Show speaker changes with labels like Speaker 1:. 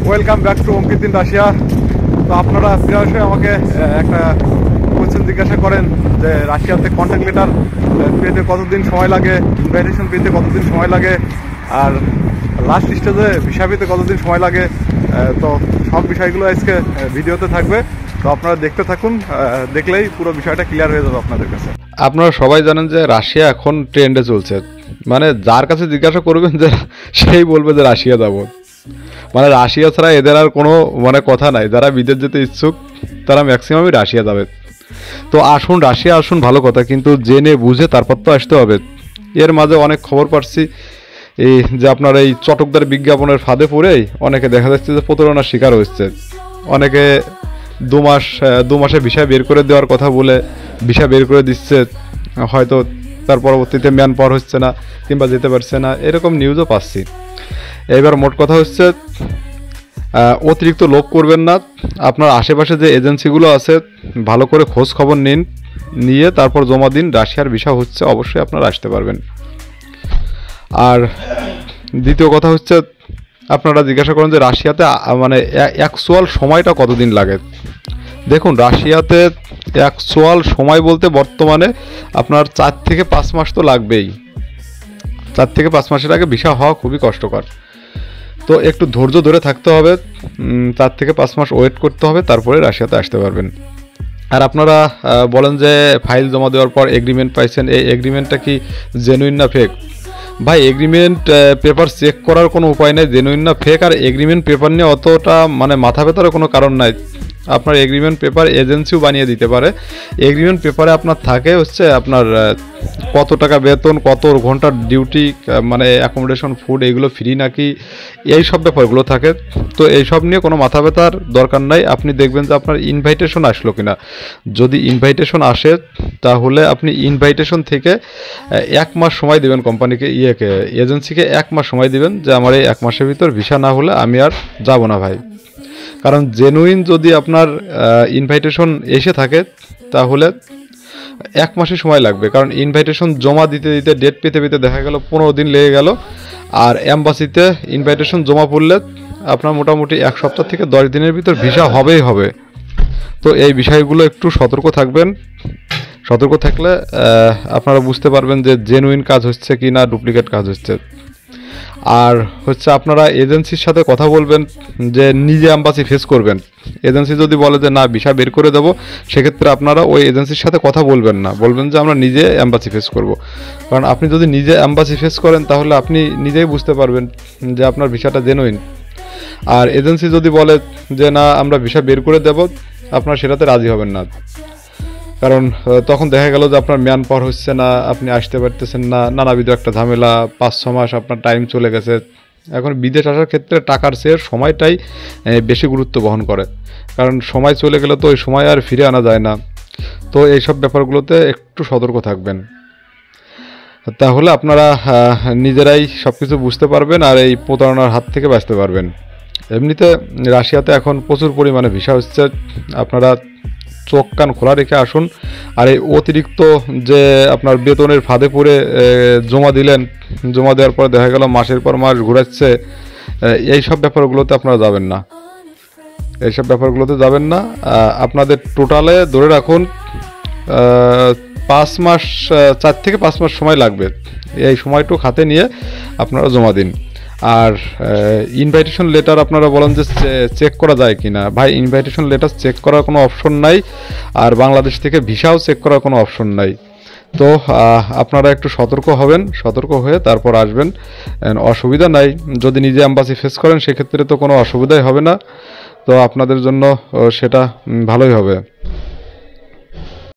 Speaker 1: Welcome back to Ankit in Russia. তো আপনারা প্রায়শই আমাকে একটা কোয়েশ্চেন জিজ্ঞাসা করেন যে রাশিয়াতে কন্ট্যাক্ট লেটার পেতে কতদিন সময় লাগে, ইনভাইটেশন পেতে কতদিন সময় লাগে, আর লাস্ট স্টেজে ভিসা পেতে কতদিন সময় লাগে। তো সব বিষয়গুলো আজকে ভিডিওতে থাকবে, তো আপনারা দেখতে থাকুন, দেখলেই পুরো বিষয়টা ক্লিয়ার হয়ে যাবে আপনাদের কাছে। আপনারা সবাই জানেন যে রাশিয়া এখন ট্রেন্ডে চলছে, মানে যার কাছে জিজ্ঞাসা করবেন যে সেই বলবে যে রাশিয়া যাব, মানে রাশিয়া ছাড়া এদের আর কোনো মানে কথা নাই। যারা বিদেশ যেতে ইচ্ছুক তারা ম্যাক্সিমামই রাশিয়া যাবে। তো আসুন রাশিয়া আসুন, ভালো কথা, কিন্তু জেনে বুঝে তারপর তো আসতে হবে। এর মাঝে অনেক খবর পাচ্ছি এই যে আপনার এই চটকদার বিজ্ঞাপনের ফাঁদে পড়েই অনেকে দেখা যাচ্ছে যে প্রতারণার শিকার হচ্ছে। অনেকে দু মাসে ভিসা বের করে দেওয়ার কথা বলে ভিসা বের করে দিচ্ছে, হয়তো তার পরবর্তীতে ম্যান পাওয়ার হচ্ছে না কিংবা যেতে পারছে না, এরকম নিউজও পাচ্ছি। এবার মোট কথা হচ্ছে অতিরিক্ত লোভ করবেন না। আপনার আশেপাশে যে এজেন্সিগুলো আছে ভালো করে খোঁজ খবর নিয়ে তারপর জমা দিন। রাশিয়ার ভিসা হচ্ছে, অবশ্যই আপনারা আসতে পারবেন। আর দ্বিতীয় কথা হচ্ছে আপনারা জিজ্ঞাসা করেন যে রাশিয়াতে মানে অ্যাকচুয়াল সময়টা কতদিন লাগে। দেখুন, রাশিয়াতে অ্যাকচুয়াল সময় বলতে বর্তমানে আপনার 4 থেকে 5 মাস তো লাগবেই। 4 থেকে 5 মাসের আগে ভিসা হওয়া খুবই কষ্টকর, তো একটু ধৈর্য ধরে থাকতে হবে। 4 থেকে 5 মাস ওয়েট করতে হবে, তারপরে রাশিয়াতে আসতে পারবেন। আর আপনারা বলেন যে ফাইল জমা দেওয়ার পর এগ্রিমেন্ট পাইছেন, এই এগ্রিমেন্টটা কি জেনুইন না ফেক? ভাই, এগ্রিমেন্ট পেপার চেক করার কোনো উপায় নেই জেনুইন না ফেক। আর এগ্রিমেন্ট পেপার নিয়ে অতটা মানে মাথা ব্যথার কোনো কারণ নাই। আপনার এগ্রিমেন্ট পেপার এজেন্সিও বানিয়ে দিতে পারে। এগ্রিমেন্ট পেপারে আপনার থাকে হচ্ছে আপনার কত টাকা বেতন, কত ঘন্টার ডিউটি, মানে অ্যাকোমোডেশন, ফুড এগুলো ফ্রি নাকি, এই সব ব্যাপারগুলো থাকে। তো এইসব নিয়ে কোনো মাথা ব্যথার দরকার নাই। আপনি দেখবেন যে আপনার ইনভাইটেশন আসলো কিনা। যদি ইনভাইটেশন আসে তাহলে আপনি ইনভাইটেশন থেকে 1 মাস সময় দেবেন কোম্পানিকে, এজেন্সিকে 1 মাস সময় দিবেন যে আমার এই 1 মাসের ভিতর ভিসা না হলে আমি আর যাব না ভাই। কারণ জেনুইন যদি আপনার ইনভাইটেশন এসে থাকে তাহলে 1 মাসের সময় লাগবে। কারণ ইনভাইটেশন জমা দিতে দিতে ডেট পেতে পেতে দেখা গেল 15 দিন লেগে গেল। আর অ্যাম্বাসিতে ইনভাইটেশন জমা পড়লে আপনার মোটামুটি 1 সপ্তাহ থেকে 10 দিনের ভিতর ভিসা হবেই হবে। তো এই বিষয়গুলো একটু সতর্ক থাকবেন। সতর্ক থাকলে আপনারা বুঝতে পারবেন যে জেনুইন কাজ হচ্ছে কি না, ডুপ্লিকেট কাজ হচ্ছে। আর হচ্ছে আপনারা এজেন্সির সাথে কথা বলবেন যে নিজে অ্যাম্বাসি ফেস করবেন। এজেন্সি যদি বলে যে না ভিসা বের করে দেবো, সেক্ষেত্রে আপনারা ওই এজেন্সির সাথে কথা বলবেন না, বলবেন যে আমরা নিজে অ্যাম্বাসি ফেস করব। কারণ আপনি যদি নিজে অ্যাম্বাসি ফেস করেন তাহলে আপনি নিজেই বুঝতে পারবেন যে আপনার ভিসাটা জেনুইন। আর এজেন্সি যদি বলে যে না আমরা ভিসা বের করে দেব, আপনারা সেটাতে রাজি হবেন না। কারণ তখন দেখা গেল যে আপনার ম্যান পাওয়ার হচ্ছে না, আপনি আসতে পারতেছেন না, নানাবিধ একটা ঝামেলা, 5-6 মাস আপনার টাইম চলে গেছে। এখন বিদেশ আসার ক্ষেত্রে টাকার চেয়ে সময়টাই বেশি গুরুত্ব বহন করে। কারণ সময় চলে গেলে তো ওই সময় আর ফিরে আনা যায় না। তো এইসব ব্যাপারগুলোতে একটু সতর্ক থাকবেন, তাহলে আপনারা নিজেরাই সব কিছু বুঝতে পারবেন আর এই প্রতারণার হাত থেকে বাঁচতে পারবেন। এমনিতে রাশিয়াতে এখন প্রচুর পরিমাণে ভিসা হচ্ছে, আপনারা চোখ কান খোলা রেখে আসুন। আর এই অতিরিক্ত যে আপনার বেতনের ফাঁদে পড়ে জমা দিলেন, জমা দেওয়ার পরে দেখা গেল মাসের পর মাস ঘুরাচ্ছে, এইসব ব্যাপারগুলোতে আপনারা যাবেন না। এইসব ব্যাপারগুলোতে যাবেন না। আপনাদের টোটালে ধরে রাখুন 5 মাস, 4 থেকে 5 মাস সময় লাগবে। এই সময়টুকু হাতে নিয়ে আপনারা জমা দিন। আর ইনভাইটেশন লেটার আপনারা বলেন যে চেক করা যায় কি না। ভাই, ইনভাইটেশন লেটার চেক করার কোনো অপশন নাই, আর বাংলাদেশ থেকে ভিসাও চেক করার কোনো অপশন নাই। তো আপনারা একটু সতর্ক হবেন, সতর্ক হয়ে তারপর আসবেন। অসুবিধা নাই, যদি নিজে অ্যাম্বাসি ফেস করেন সেক্ষেত্রে তো কোনো অসুবিধাই হবে না। তো আপনাদের জন্য সেটা ভালোই হবে।